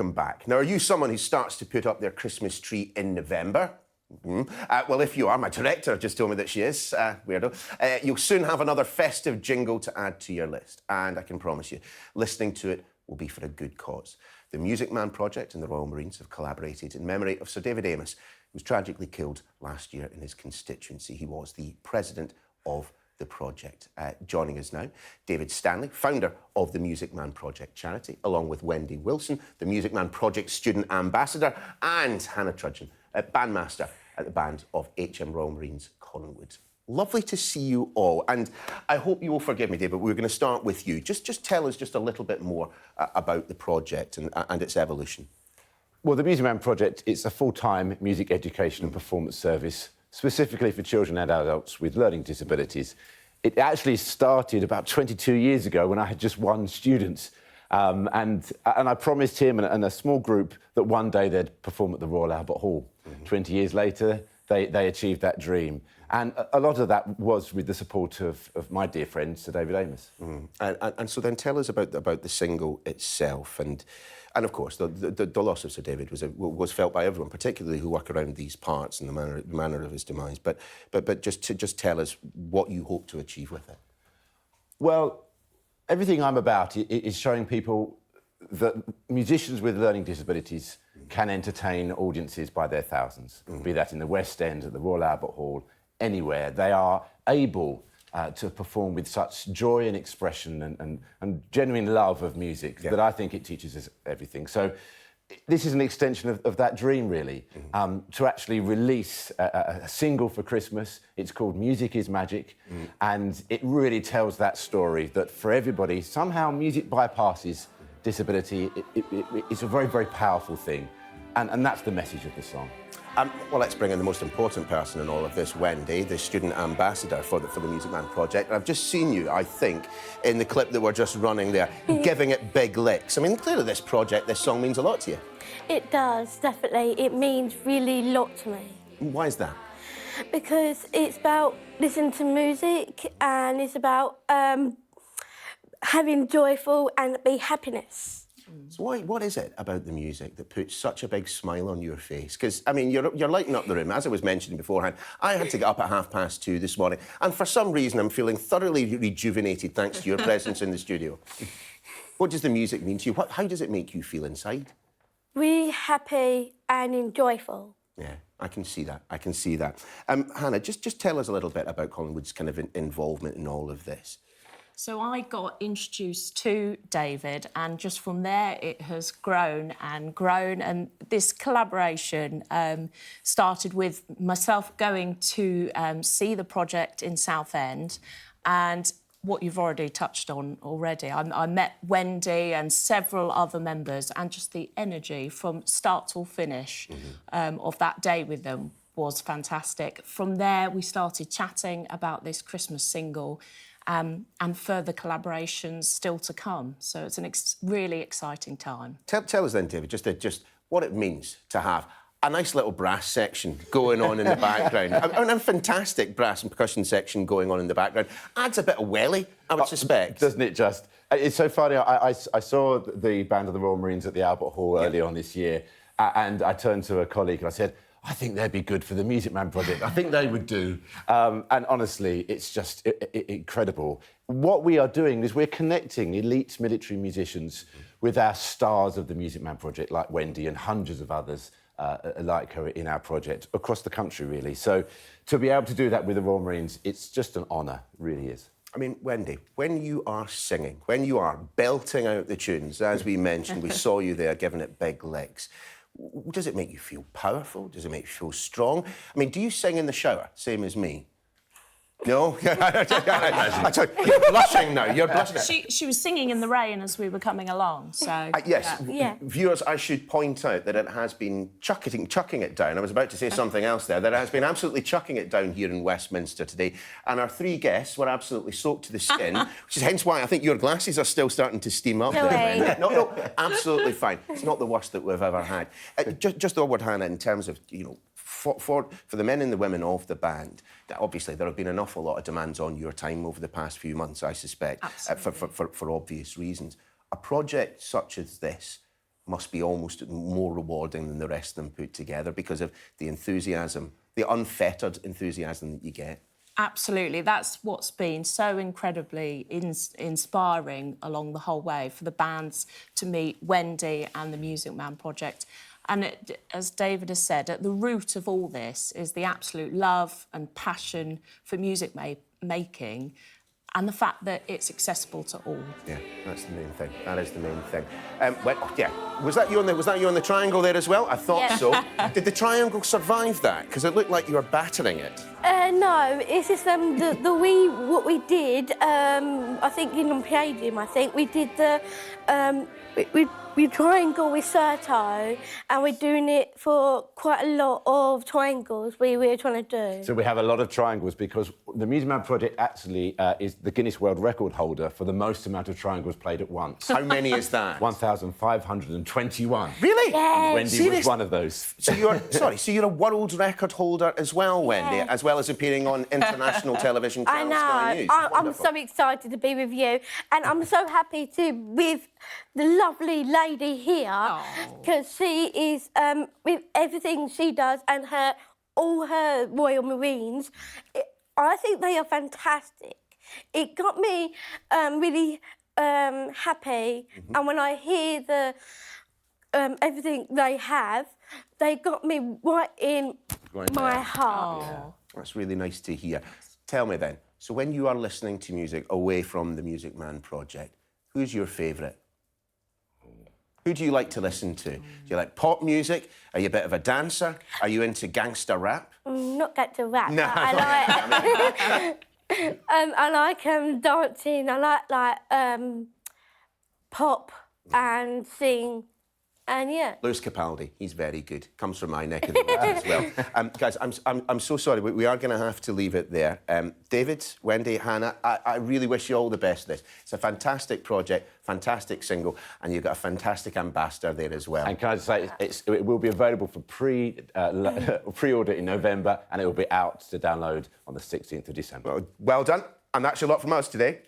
welcome back. Now, are you someone who starts to put up their Christmas tree in November? Well, if you are, my director just told me that she is, weirdo, you'll soon have another festive jingle to add to your list. And I can promise you, listening to it will be for a good cause. The Music Man Project and the Royal Marines have collaborated in memory of Sir David Amos, who was tragically killed last year in his constituency. He was the president of the project. Joining us now, David Stanley, founder of the Music Man Project charity, along with Wendy Wilson, the Music Man Project student ambassador, and Hannah Trudgeon, bandmaster at the band of HM Royal Marines Collingwood. Lovely to see you all, and I hope you will forgive me, David, we're going to start with you. Just tell us just a little bit more about the project and its evolution. Well, the Music Man Project, it's a full-time music education and performance service specifically for children and adults with learning disabilities. It actually started about 22 years ago when I had just one student. And I promised him and a small group that one day they'd perform at the Royal Albert Hall. 20 years later, they achieved that dream. And a lot of that was with the support of my dear friend, Sir David Amos. And so then tell us about the single itself. And of course, the loss of Sir David was felt by everyone, particularly who work around these parts and the manner of his demise. But just tell us what you hope to achieve with it. Well, everything I'm about is showing people that musicians with learning disabilities can entertain audiences by their thousands, be that in the West End, at the Royal Albert Hall, anywhere. They are able to perform with such joy and expression and genuine love of music that I think it teaches us everything. So this is an extension of that dream, really, to actually release a single for Christmas. It's called Music is Magic, and it really tells that story that for everybody, somehow music bypasses disability. It's a very, very powerful thing, and that's the message of the song. Well, let's bring in the most important person in all of this, Wendy, the student ambassador for the Music Man Project. And I've just seen you, I think, in the clip that we're just running there, giving it big licks. I mean, clearly this project, this song means a lot to you. It does, definitely. It means really a lot to me. Why is that? Because it's about listening to music and it's about having joyful and be happiness. So what is it about the music that puts such a big smile on your face? Because, I mean, you're lighting up the room. As I was mentioning beforehand, I had to get up at 2:30 this morning, and for some reason I'm feeling thoroughly rejuvenated thanks to your presence in the studio. What does the music mean to you? How does it make you feel inside? Really happy and joyful. Yeah, I can see that. I can see that. Hannah, just tell us a little bit about Collingwood's kind of involvement in all of this. So I got introduced to David, and just from there it has grown and grown. And this collaboration started with myself going to see the project in Southend, and what you've already touched on already. I met Wendy and several other members, and just the energy from start till finish of that day with them was fantastic. From there, we started chatting about this Christmas single. And further collaborations still to come. So it's an really exciting time. Tell us then, David, just what it means to have a nice little brass section going on in the background. A fantastic brass and percussion section going on in the background. Adds a bit of welly, I would suspect. Doesn't it just? It's so funny. I saw the band of the Royal Marines at the Albert Hall earlier on this year, and I turned to a colleague and I said, I think they'd be good for the Music Man Project. I think they would do. And honestly, it's just incredible. What we are doing is we're connecting elite military musicians with our stars of the Music Man Project, like Wendy and hundreds of others like her in our project, across the country, really. So to be able to do that with the Royal Marines, it's just an honour, really is. I mean, Wendy, when you are singing, when you are belting out the tunes, as we mentioned, we saw you there giving it big licks. Does it make you feel powerful? Does it make you feel strong? I mean, do you sing in the shower, same as me? No? You're blushing now. You're blushing. She was singing in the rain as we were coming along, so... Yes. Yeah. Viewers, I should point out that it has been chucking it down. I was about to say something else there. That it has been absolutely chucking it down here in Westminster today. And our three guests were absolutely soaked to the skin, which is hence why I think your glasses are still starting to steam up. No, absolutely fine. It's not the worst that we've ever had. Just a word, Hannah, in terms of, you know, for the men and the women of the band, that obviously there have been an awful lot of demands on your time over the past few months, I suspect, for obvious reasons. A project such as this must be almost more rewarding than the rest of them put together because of the enthusiasm, the unfettered enthusiasm that you get. Absolutely. That's what's been so incredibly inspiring along the whole way for the bands to meet Wendy and the Music Man project. And as David has said, at the root of all this is the absolute love and passion for music making and the fact that it's accessible to all. Yeah, that's the main thing. That is the main thing. Was that you on the triangle there as well? I thought so. Did the triangle survive that? Because it looked like you were battering it. No, it's just what we did. I think in Palladium, we did the we triangle with Serto, and we're doing it for quite a lot of triangles we were trying to do. So we have a lot of triangles because the Music Man project actually is the Guinness World Record holder for the most amount of triangles played at once. How many is that? 1,521. Really? Yes. Wendy was one of those. So you're a world record holder as well, Wendy, as well as appearing on international television channel Sky News. I'm so excited to be with you, and I'm so happy to with the lovely lady here because she is with everything she does and all her Royal Marines. I think they are fantastic. It got me really happy, and when I hear the everything they have, they got me right in my heart. Yeah. That's really nice to hear. Tell me then, so when you are listening to music away from the Music Man project, who's your favourite? Who do you like to listen to? Do you like pop music? Are you a bit of a dancer? Are you into gangster rap? Not gangster rap. No, I like dancing. I like pop and sing. And yeah. Lewis Capaldi, he's very good. Comes from my neck of the woods as well. Guys, I'm so sorry, we are going to have to leave it there. David, Wendy, Hannah, I really wish you all the best of this. It's a fantastic project, fantastic single, and you've got a fantastic ambassador there as well. And can I just say, it will be available for pre-order in November, and it will be out to download on the 16th of December. Well done, and that's your lot from us today.